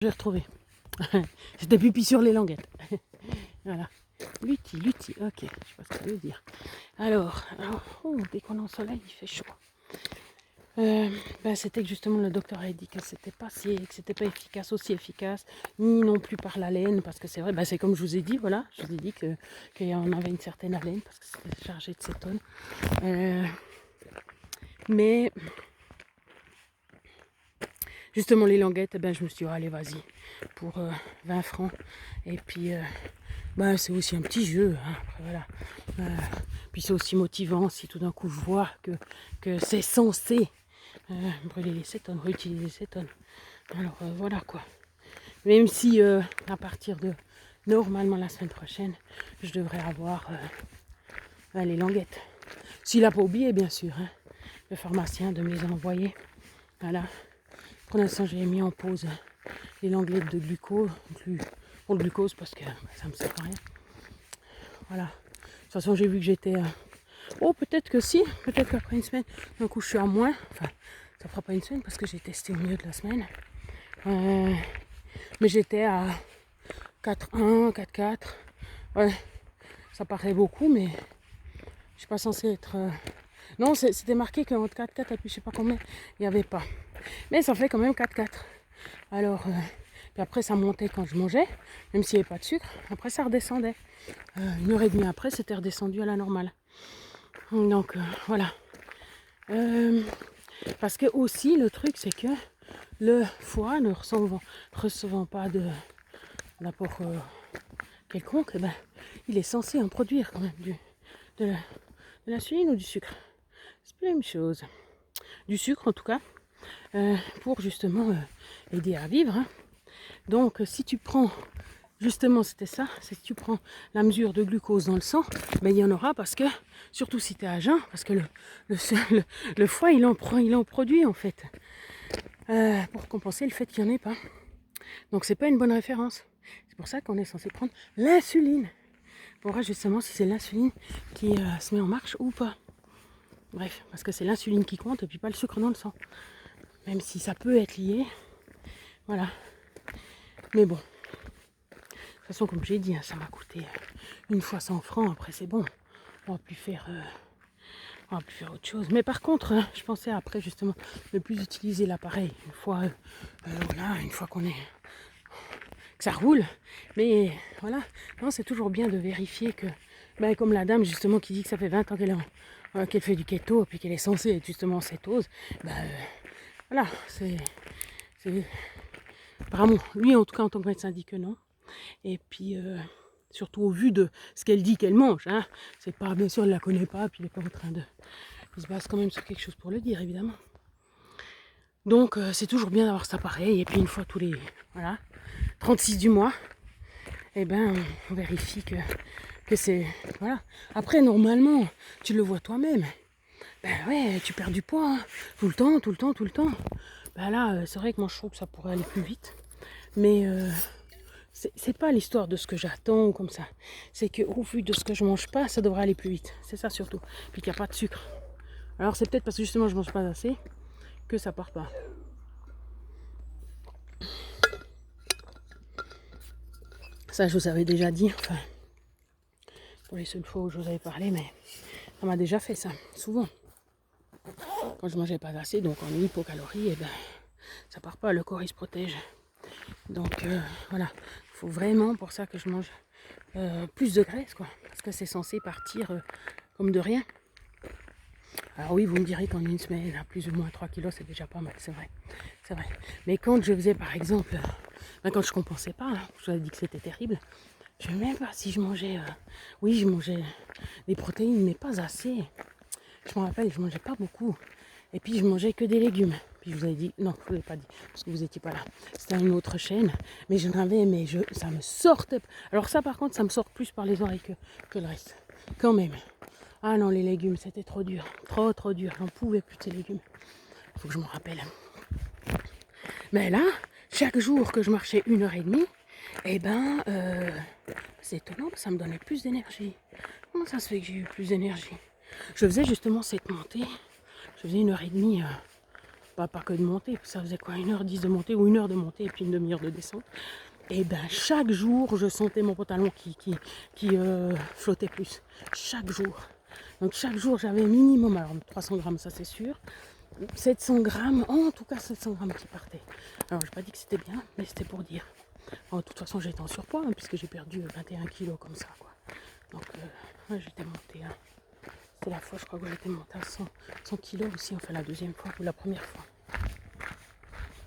J'ai retrouvé. C'était pipi sur les languettes. Voilà. Lutti, ok, je sais pas ce que ça veut dire. Alors dès qu'on est au soleil, il fait chaud. C'était que justement le docteur a dit que c'était pas efficace, aussi efficace, ni non plus par l'haleine, parce que c'est vrai, c'est comme je vous ai dit, voilà, je vous ai dit qu'il y en avait une certaine haleine, parce que c'était chargé de cétone. Mais justement les languettes, je me suis dit, allez vas-y, pour 20 francs. Et puis c'est aussi un petit jeu, hein, après, voilà. Puis c'est aussi motivant si tout d'un coup je vois que c'est censé brûler les cétones, réutiliser les cétones. Alors voilà quoi. Même si à partir de normalement la semaine prochaine, je devrais avoir les languettes. S'il n'a pas oublié bien sûr, hein, le pharmacien de me les envoyer. Voilà. Pour l'instant j'ai mis en pause les languettes de glucose, pour le glucose parce que ça me sert à rien. Voilà. De toute façon j'ai vu que j'étais... peut-être que si, peut-être qu'après une semaine, d'un coup je suis à moins. Enfin, ça fera pas une semaine parce que j'ai testé au milieu de la semaine. Mais j'étais à 4,1, 4,4. Ouais, ça paraît beaucoup, mais je suis pas censée être... Non, c'était marqué qu'entre 4,4 et puis je sais pas combien, il n'y avait pas. Mais ça fait quand même 4,4. Alors, puis après ça montait quand je mangeais, même s'il n'y avait pas de sucre. Après ça redescendait. 1h30 après, c'était redescendu à la normale. Donc voilà. Parce que aussi le truc c'est que le foie ne recevant pas d'apport quelconque, il est censé en produire quand même de l'insuline ou du sucre. C'est pas la même chose. Du sucre en tout cas, pour justement aider à vivre. Hein. Donc si tu prends, justement c'était ça, si tu prends la mesure de glucose dans le sang, il y en aura parce que, surtout si tu es à jeun, parce que le foie il en produit en fait. Pour compenser le fait qu'il n'y en ait pas. Donc c'est pas une bonne référence. C'est pour ça qu'on est censé prendre l'insuline. Pour voir justement si c'est l'insuline qui se met en marche ou pas. Bref, parce que c'est l'insuline qui compte et puis pas le sucre dans le sang. Même si ça peut être lié. Voilà. Mais bon. De toute façon, comme j'ai dit, ça m'a coûté une fois 100 francs. Après c'est bon. On va plus faire autre chose. Mais par contre, je pensais après justement ne plus utiliser l'appareil. Une fois qu'on est... que ça roule. Mais voilà, non, c'est toujours bien de vérifier que, comme la dame justement qui dit que ça fait 20 ans qu'elle fait du keto et puis qu'elle est censée être justement cétose, voilà, c'est vraiment, lui en tout cas en tant que médecin dit que non. Et puis surtout au vu de ce qu'elle dit qu'elle mange, hein, c'est pas, bien sûr elle la connaît pas, puis il est pas en train de... Il se base quand même sur quelque chose pour le dire évidemment. Donc c'est toujours bien d'avoir cet appareil et puis une fois tous les 36 du mois, on vérifie que c'est... Voilà. Après, normalement, tu le vois toi-même. Tu perds du poids. Hein. Tout le temps. Là, c'est vrai que moi, je trouve que ça pourrait aller plus vite. Mais c'est pas l'histoire de ce que j'attends ou comme ça. C'est qu'au vu de ce que je mange pas, ça devrait aller plus vite. C'est ça surtout. Puis qu'il n'y a pas de sucre. Alors, c'est peut-être parce que justement, je mange pas assez que ça part pas. Ça, je vous avais déjà dit. Enfin, pour les seules fois où je vous avais parlé, mais ça m'a déjà fait ça, souvent. Quand je mangeais pas assez, donc en hypocalorie, ça part pas, le corps il se protège. Donc voilà, il faut vraiment pour ça que je mange plus de graisse, quoi. Parce que c'est censé partir comme de rien. Alors oui, vous me direz qu'en une semaine, à plus ou moins 3 kilos, c'est déjà pas mal, c'est vrai. C'est vrai. Mais quand je faisais par exemple, quand je compensais pas, hein, je vous avais dit que c'était terrible, je ne sais même pas si je mangeais... oui, je mangeais des protéines, mais pas assez. Je me rappelle, je mangeais pas beaucoup. Et puis je mangeais que des légumes. Puis je vous avais dit, non, je ne vous l'ai pas dit, parce que vous n'étiez pas là. C'était une autre chaîne, mais je n'avais, ça me sortait. Alors ça par contre, ça me sort plus par les oreilles que le reste. Quand même. Ah non, les légumes, c'était trop dur. Trop dur. J'en pouvais plus de ces légumes. Il faut que je me rappelle. Mais là, chaque jour que je marchais 1h30, c'est étonnant, ça me donnait plus d'énergie. Comment ça se fait que j'ai eu plus d'énergie? Je faisais justement cette montée. Je faisais 1h30 pas que de monter, ça faisait quoi, 1h10 de montée ou 1 heure de montée et puis une demi-heure de descente. Et ben chaque jour, je sentais mon pantalon qui flottait plus. Chaque jour. Donc chaque jour, j'avais minimum, alors 300 grammes, ça c'est sûr. 700 grammes, en tout cas 700 grammes qui partaient. Alors j'ai pas dit que c'était bien, mais c'était pour dire. Alors, de toute façon, j'étais en surpoids, hein, puisque j'ai perdu 21 kilos comme ça, quoi. Donc ouais, j'étais montée à... C'était la fois, je crois que j'étais montée à 100 kilos aussi, enfin la deuxième fois ou la première fois.